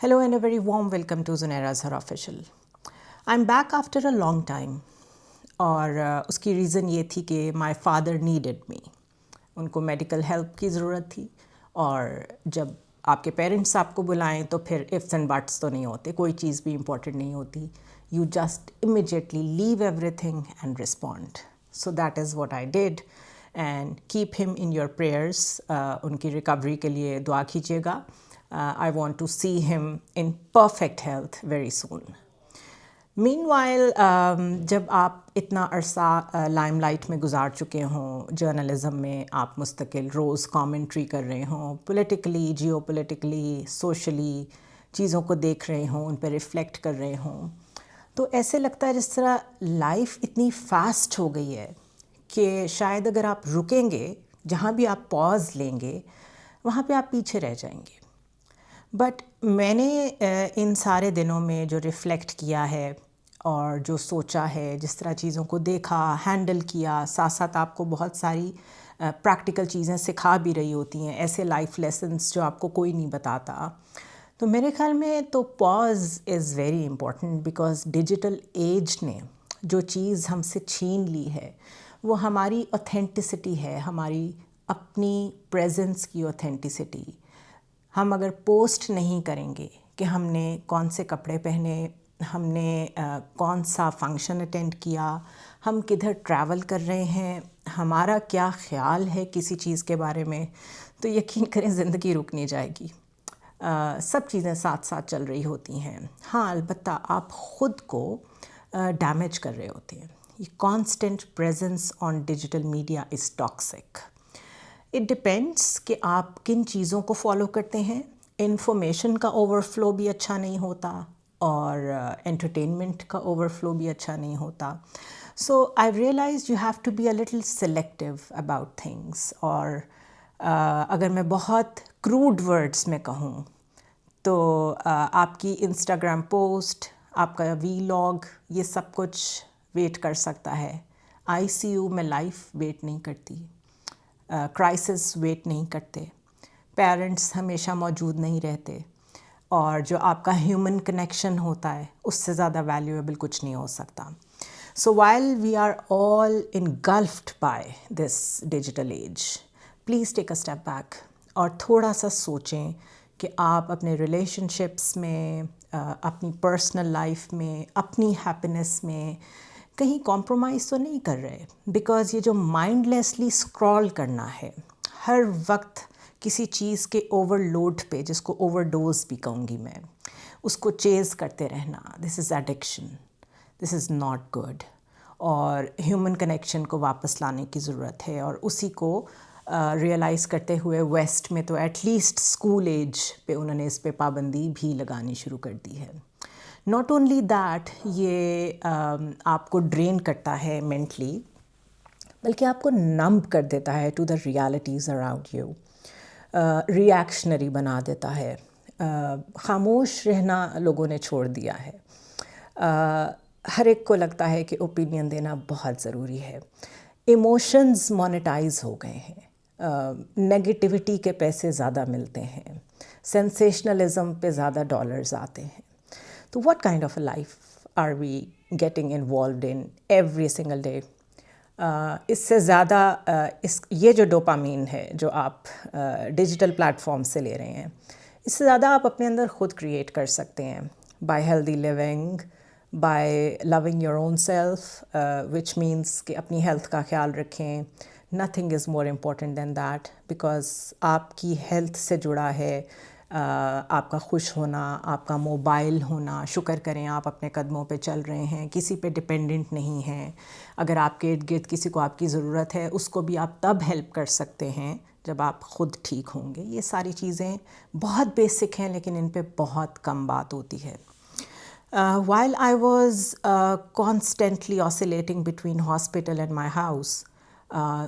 Hello and a very warm welcome to Zunaira's Her Official. I'm back after a long time और उसकी reason ये थी कि my father needed me. उनको medical help की ज़रूरत थी और जब आपके पेरेंट्स आपको बुलाएं तो फिर इफ्स एंड बट्स तो नहीं होते, कोई चीज़ भी इम्पोर्टेंट नहीं होती. You just immediately leave everything and respond. So that is what I did and keep him in your prayers. उनकी रिकवरी के लिए दुआ कीजिएगा. I want to see him in perfect health very soon. Meanwhile, जब आप इतना अरसा limelight में गुजार चुके हों, जर्नलिज्म में आप मुस्तकिल रोज़ कमेंट्री कर रहे हों, पॉलिटिकली, जियोपॉलिटिकली, सोशली चीज़ों को देख रहे हों, उन पर रिफ़्लेक्ट कर रहे हों, तो ऐसे लगता है जिस तरह लाइफ इतनी फास्ट हो गई है कि शायद अगर आप रुकेंगे, जहाँ भी आप पॉज लेंगे, वहाँ पे आप पीछे रह जाएंगे. बट मैंने इन सारे दिनों में जो रिफ़्लेक्ट किया है और जो सोचा है, जिस तरह चीज़ों को देखा, हैंडल किया, साथ साथ आपको बहुत सारी प्रैक्टिकल चीज़ें सिखा भी रही होती हैं, ऐसे लाइफ लेसन्स जो आपको कोई नहीं बताता. तो मेरे ख्याल में तो pause is very important because digital age ने जो चीज़ हमसे छीन ली है वो हमारी ऑथेंटिसिटी है, हमारी अपनी प्रेजेंस की ऑथेंटिसिटी. हम अगर पोस्ट नहीं करेंगे कि हमने कौन से कपड़े पहने, हमने कौन सा फंक्शन अटेंड किया, हम किधर ट्रैवल कर रहे हैं, हमारा क्या ख़्याल है किसी चीज़ के बारे में, तो यकीन करें ज़िंदगी रुक नहीं जाएगी. सब चीज़ें साथ साथ चल रही होती हैं. हाँ, अलबत्ता आप ख़ुद को डैमेज कर रहे होते हैं. ये constant presence on digital media is toxic. It depends कि आप किन चीज़ों को फॉलो करते हैं. इन्फॉर्मेशन का ओवरफ्लो भी अच्छा नहीं होता और एंटरटेनमेंट का ओवरफ्लो भी अच्छा नहीं होता. So I realize you have to be a little selective about things. और अगर मैं बहुत क्रूड वर्ड्स में कहूँ तो आपकी इंस्टाग्राम पोस्ट, आपका वीलॉग, ये सब कुछ वेट कर सकता है. आईसीयू में लाइफ वेट नहीं करती, क्राइसिस वेट नहीं करते, पेरेंट्स हमेशा मौजूद नहीं रहते, और जो आपका ह्यूमन कनेक्शन होता है उससे ज़्यादा वैल्यूएबल कुछ नहीं हो सकता. So while we are all engulfed by this digital age, please take a step back और थोड़ा सा सोचें कि आप अपने रिलेशनशिप्स में, अपनी पर्सनल लाइफ में, अपनी हैप्पीनेस में कहीं कॉम्प्रोमाइज़ तो नहीं कर रहे. बिकॉज़ ये जो माइंडलेसली स्क्रॉल करना है, हर वक्त किसी चीज़ के ओवरलोड पे, जिसको ओवरडोज भी कहूँगी मैं, उसको चेज़ करते रहना, this is addiction, this is not good. और ह्यूमन कनेक्शन को वापस लाने की ज़रूरत है. और उसी को रियलाइज़ करते हुए वेस्ट में तो एटलीस्ट स्कूल एज पे उन्होंने इस पे पाबंदी भी लगानी शुरू कर दी है. नॉट ओनली दैट, ये आपको ड्रेन करता है मेंटली, बल्कि आपको नंब कर देता है to the realities around you, reactionary बना देता है. खामोश रहना लोगों ने छोड़ दिया है. हर एक को लगता है कि ओपिनियन देना बहुत ज़रूरी है. इमोशंस मोनेटाइज हो गए हैं, नेगेटिविटी के पैसे ज़्यादा मिलते हैं, सेंसेशनलिज्म पे ज़्यादा डॉलर्स आते हैं. तो what kind of a life are we getting involved in every single day? इससे ज़्यादा ये जो डोपामीन है जो आप डिजिटल प्लेटफॉर्म से ले रहे हैं, इससे ज़्यादा आप अपने अंदर ख़ुद क्रिएट कर सकते हैं. By healthy living, by loving your own self, which means कि अपनी हेल्थ का ख्याल रखें. Nothing is more important than that, because आपकी हेल्थ से जुड़ा है आपका खुश होना, आपका मोबाइल होना. शुक्र करें आप अपने कदमों पे चल रहे हैं, किसी पे डिपेंडेंट नहीं हैं. अगर आपके इर्द गिर्द किसी को आपकी ज़रूरत है, उसको भी आप तब हेल्प कर सकते हैं जब आप ख़ुद ठीक होंगे. ये सारी चीज़ें बहुत बेसिक हैं लेकिन इन पे बहुत कम बात होती है. While I was constantly oscillating between hospital and my house,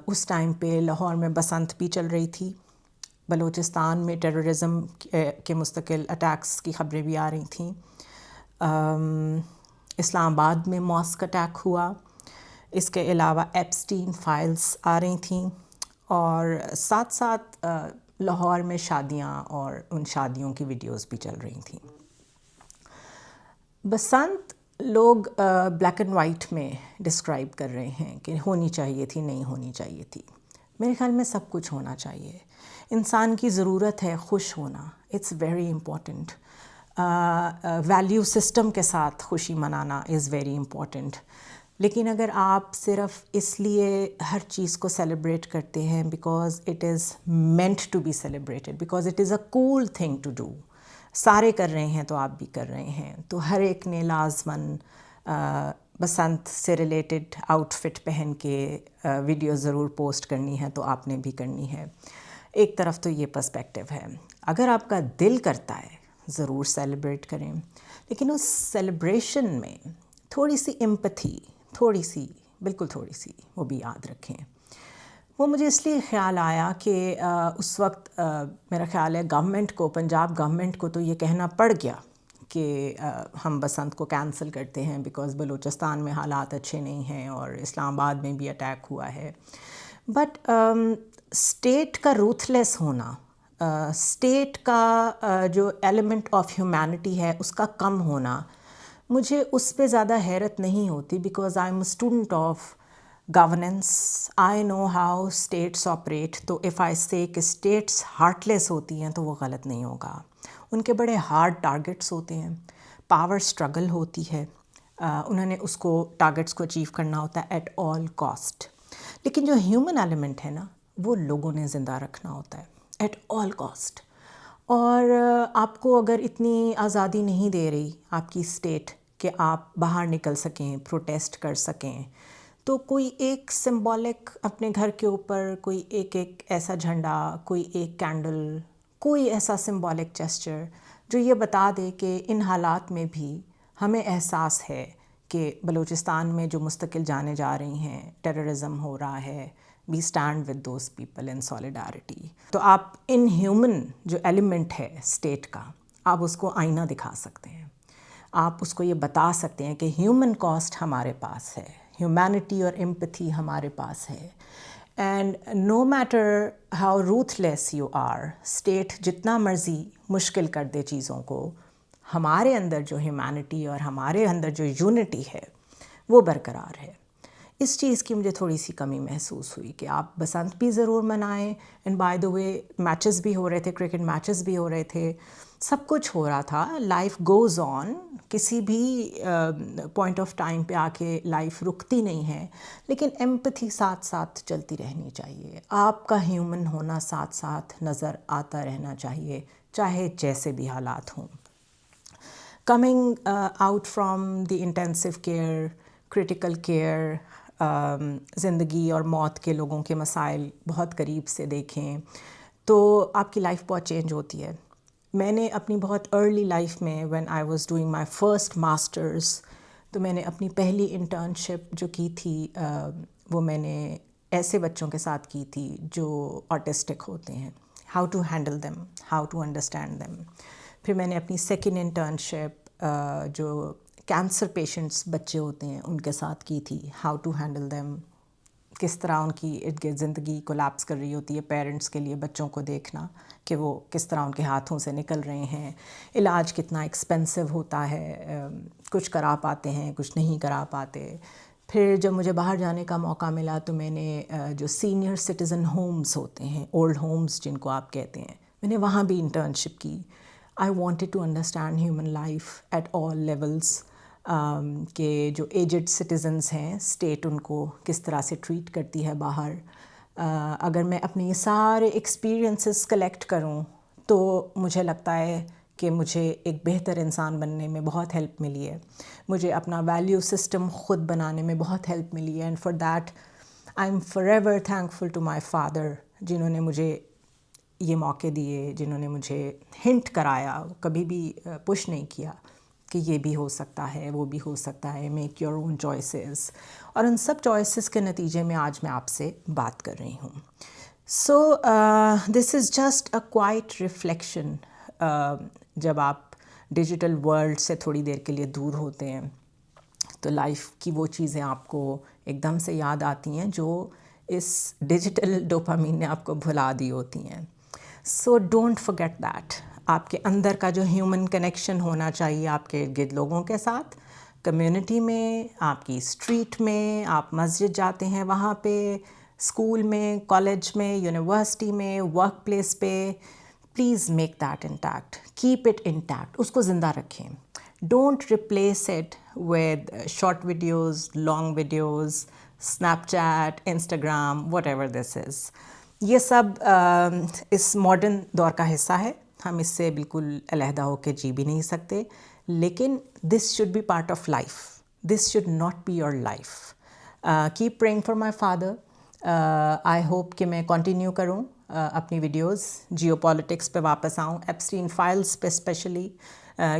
उस टाइम पे लाहौर में बसंत भी चल रही थी. बलूचिस्तान में टेररिज़म के मुस्तकिल अटैक्स की ख़बरें भी आ रही थीं. इस्लामाबाद में मॉस्क अटैक हुआ. इसके अलावा एप्स्टीन फाइल्स आ रही थीं और साथ साथ लाहौर में शादियां और उन शादियों की वीडियोस भी चल रही थीं. बसंत लोग ब्लैक एंड वाइट में डिस्क्राइब कर रहे हैं कि होनी चाहिए थी, नहीं होनी चाहिए थी. मेरे ख्याल में सब कुछ होना चाहिए. इंसान की ज़रूरत है खुश होना. It's very important. Value system के साथ खुशी मनाना इज़ वेरी इम्पॉर्टेंट. लेकिन अगर आप सिर्फ इसलिए हर चीज़ को सेलिब्रेट करते हैं because it is meant to be celebrated, because it is a cool thing to do, सारे कर रहे हैं तो आप भी कर रहे हैं, तो हर एक ने लाजमन बसंत से रिलेटेड आउटफिट पहन के वीडियो ज़रूर पोस्ट करनी है तो आपने भी करनी है. एक तरफ तो ये पर्सपेक्टिव है. अगर आपका दिल करता है ज़रूर सेलिब्रेट करें, लेकिन उस सेलिब्रेशन में थोड़ी सी एम्पैथी, थोड़ी सी, बिल्कुल थोड़ी सी, वो भी याद रखें. वो मुझे इसलिए ख़्याल आया कि उस वक्त मेरा ख़्याल है गवर्नमेंट को, पंजाब गवर्नमेंट को तो ये कहना पड़ गया कि हम बसंत को कैंसिल करते हैं बिकॉज़ बलूचिस्तान में हालात अच्छे नहीं हैं और इस्लामाबाद में भी अटैक हुआ है. बट स्टेट का रूथलेस होना, स्टेट का जो एलिमेंट ऑफ ह्यूमैनिटी है उसका कम होना, मुझे उस पे ज़्यादा हैरत नहीं होती because I am student of governance. I know how states operate. तो इफ़ आई से कि स्टेट्स हार्टलेस होती हैं तो वो गलत नहीं होगा. उनके बड़े हार्ड टारगेट्स होते हैं, पावर स्ट्रगल होती है, उन्होंने उसको टारगेट्स को अचीव करना होता है एट ऑल कॉस्ट. लेकिन जो ह्यूमन एलिमेंट है ना, वो लोगों ने ज़िंदा रखना होता है एट ऑल कॉस्ट. और आपको अगर इतनी आज़ादी नहीं दे रही आपकी स्टेट कि आप बाहर निकल सकें, प्रोटेस्ट कर सकें, तो कोई एक सिंबॉलिक अपने घर के ऊपर कोई एक ऐसा झंडा, कोई एक कैंडल, कोई ऐसा सिंबॉलिक जेस्चर जो ये बता दे कि इन हालात में भी हमें एहसास है कि बलूचिस्तान में जो मुस्तकिल जाने जा रही हैं, टेररिज्म हो रहा है, we stand with those people in solidarity. तो आप इन ह्यूमन जो एलिमेंट है स्टेट का, आप उसको आईना दिखा सकते हैं. आप उसको ये बता सकते हैं कि ह्यूमन कॉस्ट हमारे पास है, ह्यूमैनिटी और एम्पैथी हमारे पास है. And no matter how ruthless you are, state जितना मर्ज़ी मुश्किल कर दे चीज़ों को, हमारे अंदर जो ह्यूमैनिटी और हमारे अंदर जो यूनिटी है वो बरकरार है. इस चीज़ की मुझे थोड़ी सी कमी महसूस हुई कि आप बसंत भी ज़रूर मनाएं. And by the way matches भी हो रहे थे, क्रिकेट मैचेस भी हो रहे थे, सब कुछ हो रहा था. Life goes on. किसी भी पॉइंट ऑफ टाइम पे आके लाइफ रुकती नहीं है, लेकिन एम्पैथी साथ साथ चलती रहनी चाहिए. आपका ह्यूमन होना साथ साथ नज़र आता रहना चाहिए, चाहे जैसे भी हालात हों. Coming out from the intensive care, critical care, ज़िंदगी और मौत के लोगों के मसाइल बहुत करीब से देखें तो आपकी लाइफ बहुत चेंज होती है. मैंने अपनी बहुत अर्ली लाइफ में when I was doing my first masters, तो मैंने अपनी पहली इंटर्नशिप जो की थी वो मैंने ऐसे बच्चों के साथ की थी जो ऑटिस्टिक होते हैं, how to handle them, how to understand them. फिर मैंने अपनी सेकेंड इंटर्नशिप जो कैंसर पेशेंट्स बच्चे होते हैं उनके साथ की थी, हाउ टू हैंडल देम, किस तरह उनकी इर्द गिर्द ज़िंदगी कोलैप्स कर रही होती है. पेरेंट्स के लिए बच्चों को देखना कि वो किस तरह उनके हाथों से निकल रहे हैं, इलाज कितना एक्सपेंसिव होता है, कुछ करा पाते हैं, कुछ नहीं करा पाते. फिर जब मुझे बाहर जाने का मौका मिला तो मैंने जो सीनियर सिटीज़न होम्स होते हैं, ओल्ड होम्स जिनको आप कहते हैं, मैंने वहाँ भी इंटर्नशिप की. I wanted to understand human life at all levels, कि जो एजड सिटीज़न्स हैं स्टेट उनको किस तरह से ट्रीट करती है बाहर. अगर मैं अपने ये सारे एक्सपीरियंसेस कलेक्ट करूं तो मुझे लगता है कि मुझे एक बेहतर इंसान बनने में बहुत हेल्प मिली है. मुझे अपना वैल्यू सिस्टम ख़ुद बनाने में बहुत हेल्प मिली है. And for that I am forever thankful to my father, जिन्होंने मुझे ये मौके दिए, जिन्होंने मुझे हिंट कराया, कभी भी पुश नहीं किया कि ये भी हो सकता है, वो भी हो सकता है, मेक योर ओन चॉइसेस. और उन सब चॉइसेस के नतीजे में आज मैं आपसे बात कर रही हूँ. So this is just a quite reflection. जब आप डिजिटल वर्ल्ड से थोड़ी देर के लिए दूर होते हैं तो लाइफ की वो चीज़ें आपको एकदम से याद आती हैं जो इस डिजिटल डोपामीन ने आपको भुला दी होती हैं. So don't forget that. آپ کے اندر کا جو ہیومن کنیکشن ہونا چاہیے آپ کے ارد گرد لوگوں کے ساتھ، کمیونٹی میں، آپ کی اسٹریٹ میں، آپ مسجد جاتے ہیں وہاں پہ، اسکول میں، کالج میں، یونیورسٹی میں، ورک پلیس پہ، please make that intact, keep it intact, اس کو زندہ رکھیں. Don't replace it with short videos, long videos, Snapchat, Instagram, whatever this is. یہ سب اس ماڈرن دور کا حصہ ہے، ہم اس سے بالکل علیحدہ ہو کے جی بھی نہیں سکتے، لیکن this should be part of life, this should not be your life. Keep praying for my father. I hope کہ میں کنٹینیو کروں اپنی ویڈیوز، جیو پالیٹکس پہ واپس آؤں، ایپسٹین فائلز پہ اسپیشلی،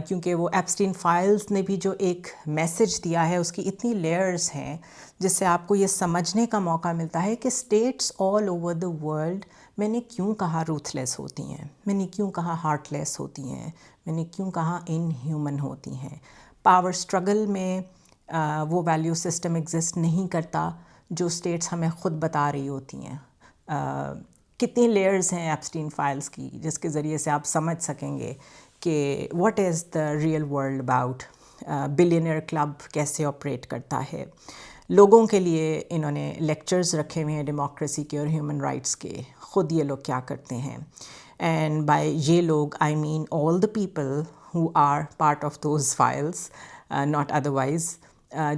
کیونکہ وہ ایپسٹین فائلز نے بھی جو ایک میسج دیا ہے اس کی اتنی لیئرز ہیں جس سے آپ کو یہ سمجھنے کا موقع ملتا ہے کہ status all over the world میں نے کیوں کہا روتھ لیس ہوتی ہیں، میں نے کیوں کہا ہارٹ لیس ہوتی ہیں، میں نے کیوں کہا ان ہیومن ہوتی ہیں. پاور اسٹرگل میں وہ ویلیو سسٹم ایگزسٹ نہیں کرتا جو اسٹیٹس ہمیں خود بتا رہی ہوتی ہیں. کتنی لیئرز ہیں ایپسٹین فائلز کی جس کے ذریعے سے آپ سمجھ سکیں گے کہ what is the real world about. Billionaire club کیسے آپریٹ کرتا ہے. لوگوں کے لیے انہوں نے لیکچرز رکھے ہوئے ہیں ڈیموکریسی کے اور ہیومن رائٹس کے، خود یہ لوگ کیا کرتے ہیں. اینڈ بائی یہ لوگ I mean all the people who are part of those files, not otherwise.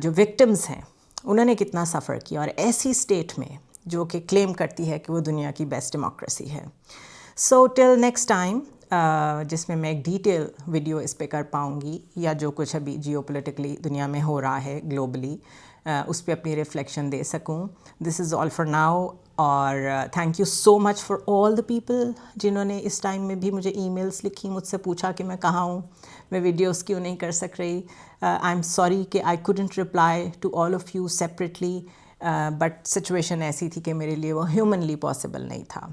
جو وکٹمز ہیں انہوں نے کتنا سفر کیا، اور ایسی اسٹیٹ میں جو کہ کلیم کرتی ہے کہ وہ دنیا کی بیسٹ ڈیموکریسی ہے. سو ٹل نیکسٹ ٹائم، جس میں میں ایک ڈیٹیل ویڈیو اس پہ کر پاؤں گی، یا جو کچھ ابھی جیو پولیٹیکلی دنیا میں ہو رہا ہے گلوبلی اس پہ اپنی ریفلیکشن دے سکوں. دس از آل فار ناؤ. اور thank you so much for all the people جنہوں نے اس ٹائم میں بھی مجھے ای میلس لکھی، مجھ سے پوچھا کہ میں کہاں ہوں، میں ویڈیوز کیوں نہیں کر سک رہی. آئی ایم سوری کہ I couldn't reply to all of you separately, but situation ایسی تھی کہ میرے لیے وہ ہیومنلی پاسبل نہیں تھا.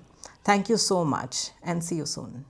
Thank you so much and see you soan.